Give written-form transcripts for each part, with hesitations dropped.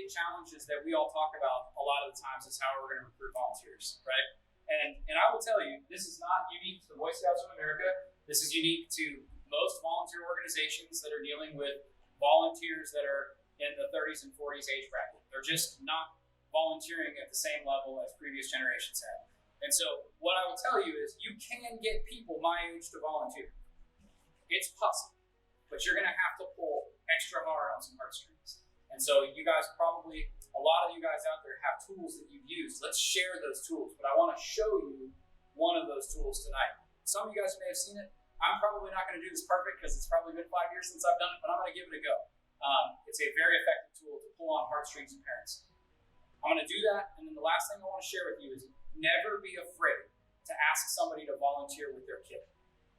big challenges that we all talk about a lot of the times is how we're going to recruit volunteers, right? And I will tell you, this is not unique to the Boy Scouts of America. This is unique to most volunteer organizations that are dealing with volunteers that are in the 30s and 40s age bracket. They're just not volunteering at the same level as previous generations have. And so what I will tell you is you can get people my age to volunteer. It's possible, but you're going to have to pull extra hard on some heartstrings. And so you guys probably, a lot of you guys out there have tools that you've used. Let's share those tools. But I want to show you one of those tools tonight. Some of you guys may have seen it. I'm probably not going to do this perfect because it's probably been 5 years since I've done it, but I'm going to give it a go. It's a very effective tool to pull on heartstrings of parents. I'm going to do that, and then the last thing I want to share with you is never be afraid to ask somebody to volunteer with their kid.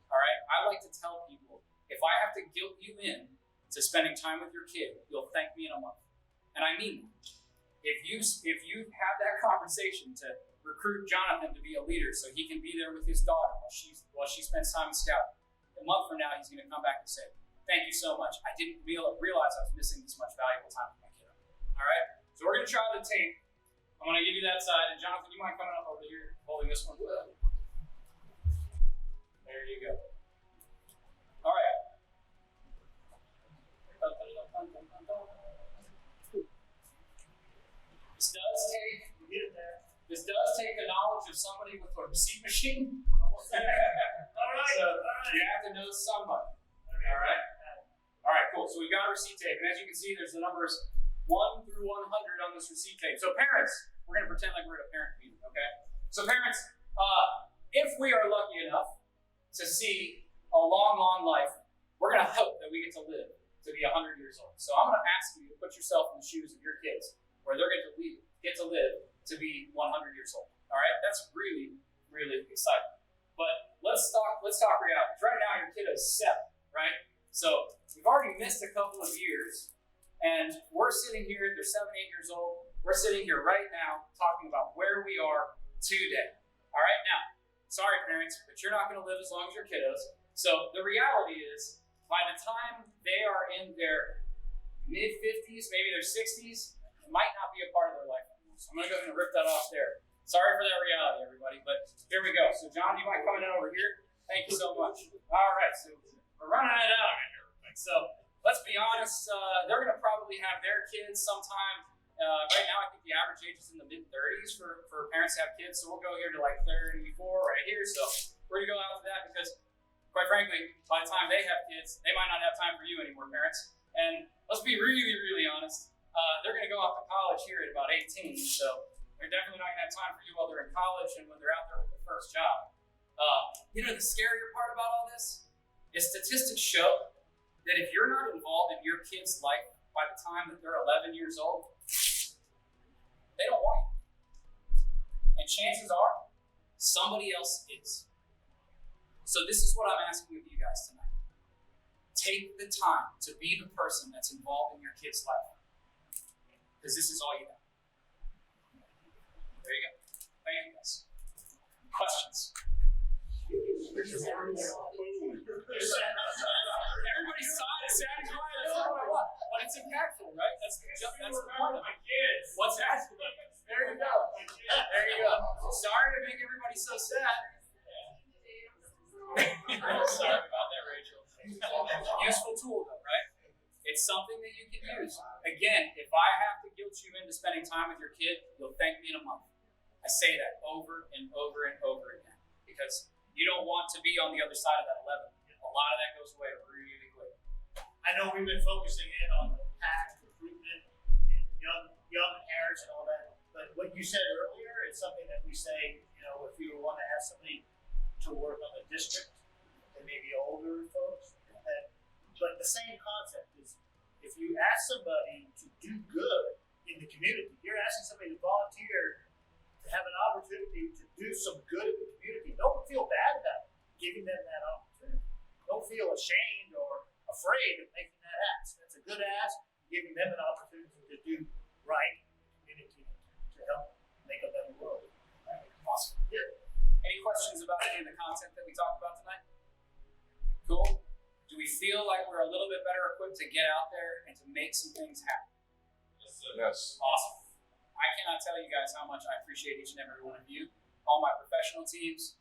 All right? I like to tell people, if I have to guilt you in to spending time with your kid, you'll thank me in a month. And I mean that. If you have that conversation to recruit Jonathan to be a leader so he can be there with his daughter while she spends time in Scout, a month from now he's going to come back and say, thank you so much. I didn't realize I was missing this much valuable time with my kid. All right? So we're going to try the tape. I'm going to give you that side. And Jonathan, you mind coming up over here holding this one? There you go. All right. This does take the knowledge of somebody with a receipt machine. All right. So you have to know somebody. All right. All right. Cool. So we got a receipt tape, and as you can see, there's the numbers 1 through 100 on this receipt tape. So parents, we're going to pretend like we're at a parent meeting. Okay. So parents, if we are lucky enough to see a long, long life, we're going to hope that we get to live to be 100 years old. So I'm going to ask you to put yourself in the shoes of your kids, where they're going to get to live to be 100 years old. All right, that's really, really exciting. But let's talk reality. Right now, your kid is 7, right? So we've already missed a couple of years, and we're sitting here. They're 7, 8 years old. We're sitting here right now talking about where we are today. All right, now, sorry parents, but you're not going to live as long as your kiddos. So the reality is, by the time they are in their mid-50s, maybe their 60s, it might not be a part of their life anymore. So I'm going to go ahead and rip that off there. Sorry for that reality, everybody, but here we go. So John, you might come in over here. Thank you so much. All right, so we're running it out here. So let's be honest, they're going to probably have their kids sometime. Right now, I think the average age is in the mid-30s for parents to have kids, so we'll go here to like 34 right here. So we're going to go out to that because, quite frankly, by the time they have kids, they might not have time for you anymore, parents. And let's be really, really honest. They're going to go off to college here at about 18, so they're definitely not going to have time for you while they're in college and when they're out there with their first job. The scarier part about all this is statistics show that if you're not involved in your kid's life by the time that they're 11 years old, they don't want you. And chances are, somebody else is. So this is what I'm asking of you guys tonight. Take the time to be the person that's involved in your kid's life. Because this is all you got. There you go. Thank you guys. Questions? Everybody's sounding quiet. That's not what I want. But it's impactful, right? That's the point of it. What's that? There you go. There you go. Sorry to make everybody so sad. Sorry about that, Rachel. Useful tool, though, right? It's something that you can use. Again, if I have to guilt you into spending time with your kid, you'll thank me in a month. I say that over and over and over again because you don't want to be on the other side of that 11. A lot of that goes away really quick. I know we've been focusing in on the PAC recruitment and young parents and all that, but what you said earlier is something that we say, if you want to have somebody to work on the district, and maybe older folks, but the same concept is if you ask somebody to do good in the community, you're asking somebody to volunteer to have an opportunity to do some good in the community. Don't feel bad about giving them that opportunity. Don't feel ashamed or afraid of making that ask. That's a good ask, giving them an opportunity to do right in the community to help make a better world. Awesome. Yeah. Any questions about any of the content that we talked about tonight? Cool. Do we feel like we're a little bit better equipped to get out there and to make some things happen? Yes, Yes. Awesome. I cannot tell you guys how much I appreciate each and every one of you. All my professional teams,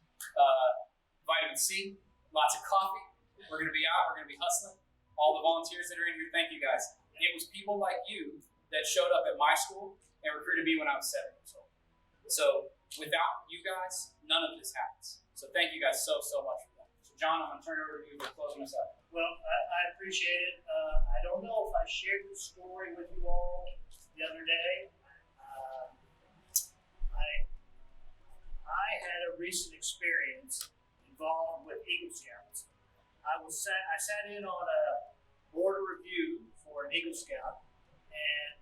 vitamin C, lots of coffee. We're going to be out. We're going to be hustling. All the volunteers that are in here, thank you guys. It was people like you that showed up at my school and recruited me when I was 7 years old. So without you guys, none of this happens. So thank you guys so much for that. So John, I'm going to turn it over to you for closing us out. Well, I appreciate it. I don't know if I shared the story with you all the other day. I had a recent experience involved with Eagle Scouts. I sat in on a board review for an Eagle Scout, and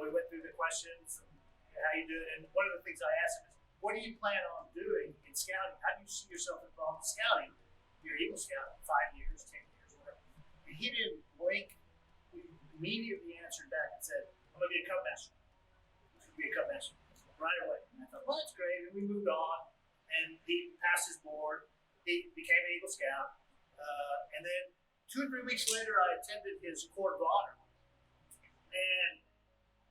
we went through the questions and how you do it. And one of the things I asked him is, "What do you plan on doing in scouting? How do you see yourself involved in scouting? You're Eagle Scout, 5 years, 10 years, whatever." And he didn't blink. He immediately answered back and said, "I'm going to be a Cub Master. I'm going to be a Cub Master right away." And I thought, well, that's great. And we moved on, and he passed his board. He became an Eagle Scout. And then 2 or 3 weeks later, I attended his Court of Honor. And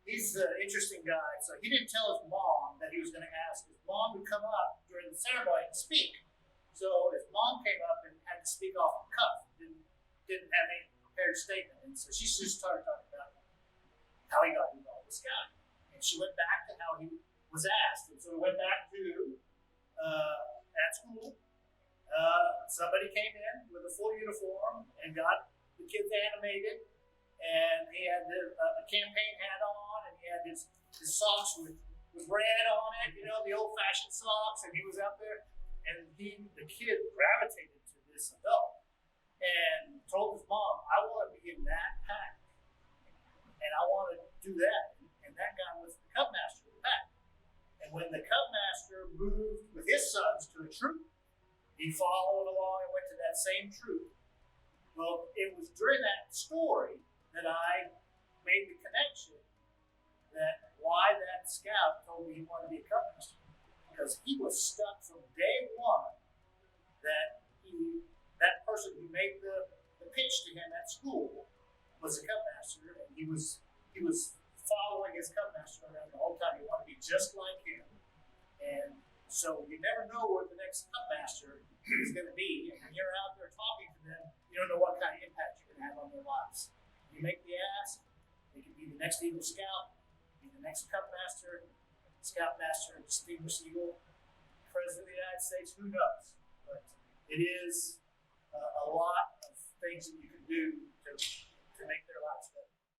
he's an interesting guy. So he didn't tell his mom that he was going to ask. His mom would come up during the ceremony and speak. So his mom came up and had to speak off the cuff. Didn't have any prepared statement. And so she just started talking about how he got involved with scouting. And she went back to how he was asked. And so we went back to at school. Somebody came in with a full uniform and got the kids animated, and he had a campaign hat on, and he had his socks with red on it, the old-fashioned socks, and he was out there, and the kid gravitated to this adult and told his mom, "I want to be in that pack, and I want to do that." And that guy was the Cub Master of the pack. And when the Cub Master moved with his sons to a troop, he followed along and went to that same troop. Well, it was during that story that I made the connection that why that scout told me he wanted to be a Cub Master. Because he was stuck from day one that person who made the pitch to him at school was a Cub Master, and he was following his Cub Master around the whole time. He wanted to be just like him. And so you never know where the next Cub Master is going to be. And when you're out there talking to them, you don't know what kind of impact you're going to have on their lives. You make the ask, they could be the next Eagle Scout, be the next Cub Master, Scoutmaster, Distinguished Eagle, President of the United States, who knows? But it is a lot of things that you can do to make their lives better.